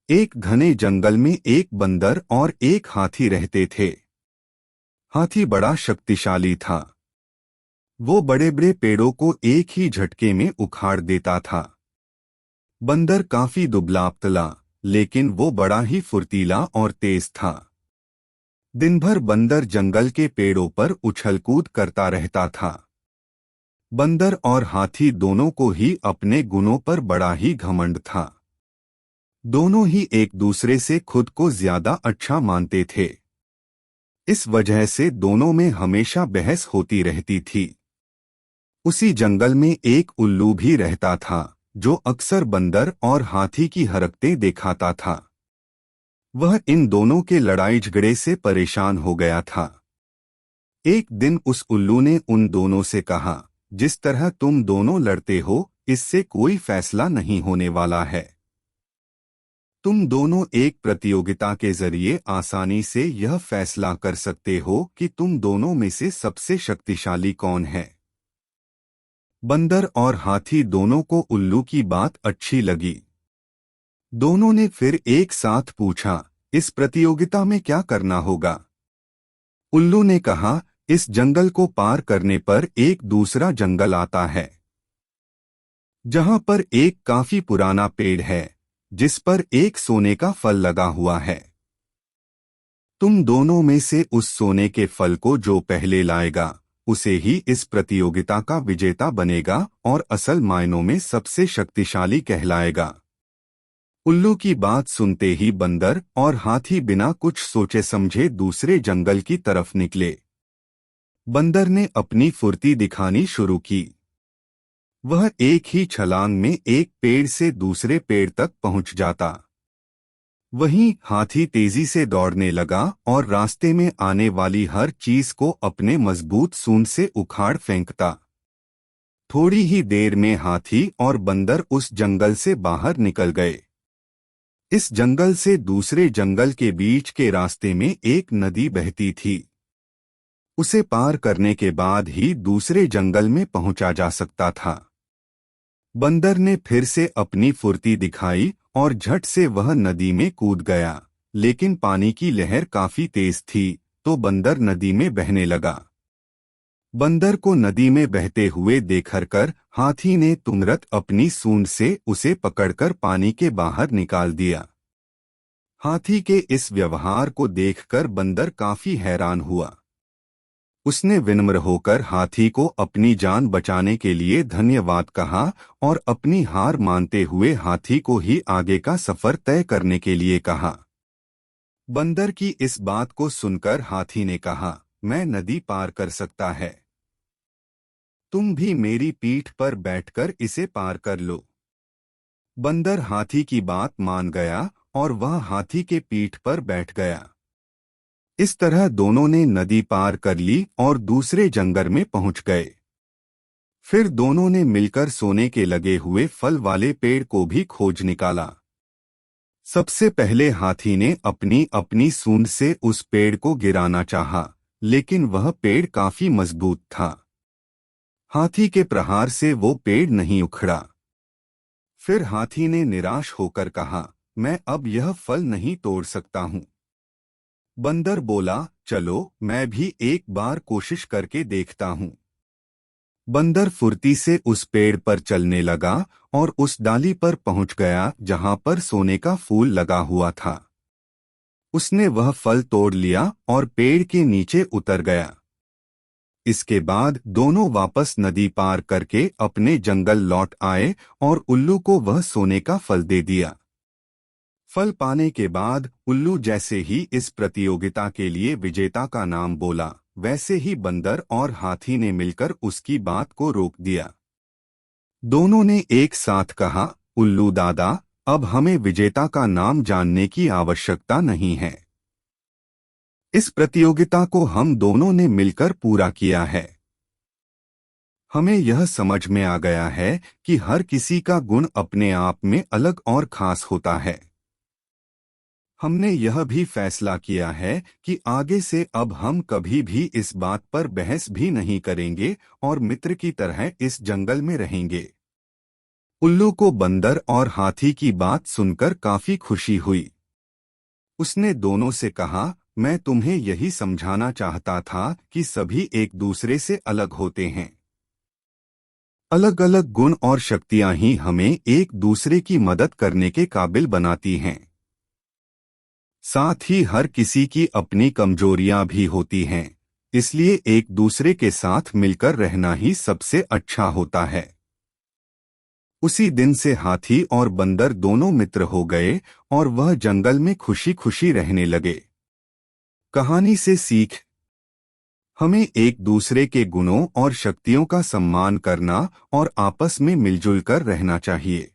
एक घने जंगल में एक बंदर और एक हाथी रहते थे। हाथी बड़ा शक्तिशाली था। वो बड़े बड़े पेड़ों को एक ही झटके में उखाड़ देता था। बंदर काफी दुबला पतला, लेकिन वो बड़ा ही फुर्तीला और तेज था। दिन भर बंदर जंगल के पेड़ों पर उछल-कूद करता रहता था। बंदर और हाथी दोनों को ही अपने गुणों पर बड़ा ही घमंड था। दोनों ही एक दूसरे से खुद को ज्यादा अच्छा मानते थे। इस वजह से दोनों में हमेशा बहस होती रहती थी। उसी जंगल में एक उल्लू भी रहता था, जो अक्सर बंदर और हाथी की हरकतें दिखाता था। वह इन दोनों के लड़ाई झगड़े से परेशान हो गया था। एक दिन उस उल्लू ने उन दोनों से कहा, जिस तरह तुम दोनों लड़ते हो, इससे कोई फैसला नहीं होने वाला है। तुम दोनों एक प्रतियोगिता के जरिए आसानी से यह फैसला कर सकते हो कि तुम दोनों में से सबसे शक्तिशाली कौन है। बंदर और हाथी दोनों को उल्लू की बात अच्छी लगी। दोनों ने फिर एक साथ पूछा, इस प्रतियोगिता में क्या करना होगा? उल्लू ने कहा, इस जंगल को पार करने पर एक दूसरा जंगल आता है, जहां पर एक काफी पुराना पेड़ है, जिस पर एक सोने का फल लगा हुआ है। तुम दोनों में से उस सोने के फल को जो पहले लाएगा, उसे ही इस प्रतियोगिता का विजेता बनेगा और असल मायनों में सबसे शक्तिशाली कहलाएगा। उल्लू की बात सुनते ही बंदर और हाथी बिना कुछ सोचे समझे दूसरे जंगल की तरफ निकले। बंदर ने अपनी फुर्ती दिखानी शुरू की। वह एक ही छलांग में एक पेड़ से दूसरे पेड़ तक पहुंच जाता। वहीं हाथी तेजी से दौड़ने लगा और रास्ते में आने वाली हर चीज को अपने मजबूत सूंड से उखाड़ फेंकता। थोड़ी ही देर में हाथी और बंदर उस जंगल से बाहर निकल गए। इस जंगल से दूसरे जंगल के बीच के रास्ते में एक नदी बहती थी। उसे पार करने के बाद ही दूसरे जंगल में पहुंचा जा सकता था। बंदर ने फिर से अपनी फुर्ती दिखाई और झट से वह नदी में कूद गया, लेकिन पानी की लहर काफी तेज थी, तो बंदर नदी में बहने लगा। बंदर को नदी में बहते हुए देखकर हाथी ने तुरंत अपनी सूंड से उसे पकड़कर पानी के बाहर निकाल दिया। हाथी के इस व्यवहार को देखकर बंदर काफी हैरान हुआ। उसने विनम्र होकर हाथी को अपनी जान बचाने के लिए धन्यवाद कहा और अपनी हार मानते हुए हाथी को ही आगे का सफर तय करने के लिए कहा। बंदर की इस बात को सुनकर हाथी ने कहा, मैं नदी पार कर सकता है। तुम भी मेरी पीठ पर बैठकर इसे पार कर लो। बंदर हाथी की बात मान गया और वह हाथी के पीठ पर बैठ गया। इस तरह दोनों ने नदी पार कर ली और दूसरे जंगल में पहुंच गए। फिर दोनों ने मिलकर सोने के लगे हुए फल वाले पेड़ को भी खोज निकाला। सबसे पहले हाथी ने अपनी अपनी सूंड से उस पेड़ को गिराना चाहा, लेकिन वह पेड़ काफी मजबूत था। हाथी के प्रहार से वो पेड़ नहीं उखड़ा। फिर हाथी ने निराश होकर कहा, मैं अब यह फल नहीं तोड़ सकता हूं। बंदर बोला, चलो मैं भी एक बार कोशिश करके देखता हूं। बंदर फुर्ती से उस पेड़ पर चलने लगा और उस डाली पर पहुंच गया जहां पर सोने का फूल लगा हुआ था। उसने वह फल तोड़ लिया और पेड़ के नीचे उतर गया। इसके बाद दोनों वापस नदी पार करके अपने जंगल लौट आए और उल्लू को वह सोने का फल दे दिया। फल पाने के बाद उल्लू जैसे ही इस प्रतियोगिता के लिए विजेता का नाम बोला, वैसे ही बंदर और हाथी ने मिलकर उसकी बात को रोक दिया। दोनों ने एक साथ कहा, उल्लू दादा, अब हमें विजेता का नाम जानने की आवश्यकता नहीं है। इस प्रतियोगिता को हम दोनों ने मिलकर पूरा किया है। हमें यह समझ में आ गया है कि हर किसी का गुण अपने आप में अलग और खास होता है। हमने यह भी फैसला किया है कि आगे से अब हम कभी भी इस बात पर बहस भी नहीं करेंगे और मित्र की तरह इस जंगल में रहेंगे। उल्लू को बंदर और हाथी की बात सुनकर काफी खुशी हुई। उसने दोनों से कहा, मैं तुम्हें यही समझाना चाहता था कि सभी एक दूसरे से अलग होते हैं। अलग अलग गुण और शक्तियां ही हमें एक दूसरे की मदद करने के काबिल बनाती हैं। साथ ही हर किसी की अपनी कमजोरियां भी होती हैं, इसलिए एक दूसरे के साथ मिलकर रहना ही सबसे अच्छा होता है। उसी दिन से हाथी और बंदर दोनों मित्र हो गए और वह जंगल में खुशी खुशी रहने लगे। कहानी से सीख: हमें एक दूसरे के गुणों और शक्तियों का सम्मान करना और आपस में मिलजुल कर रहना चाहिए।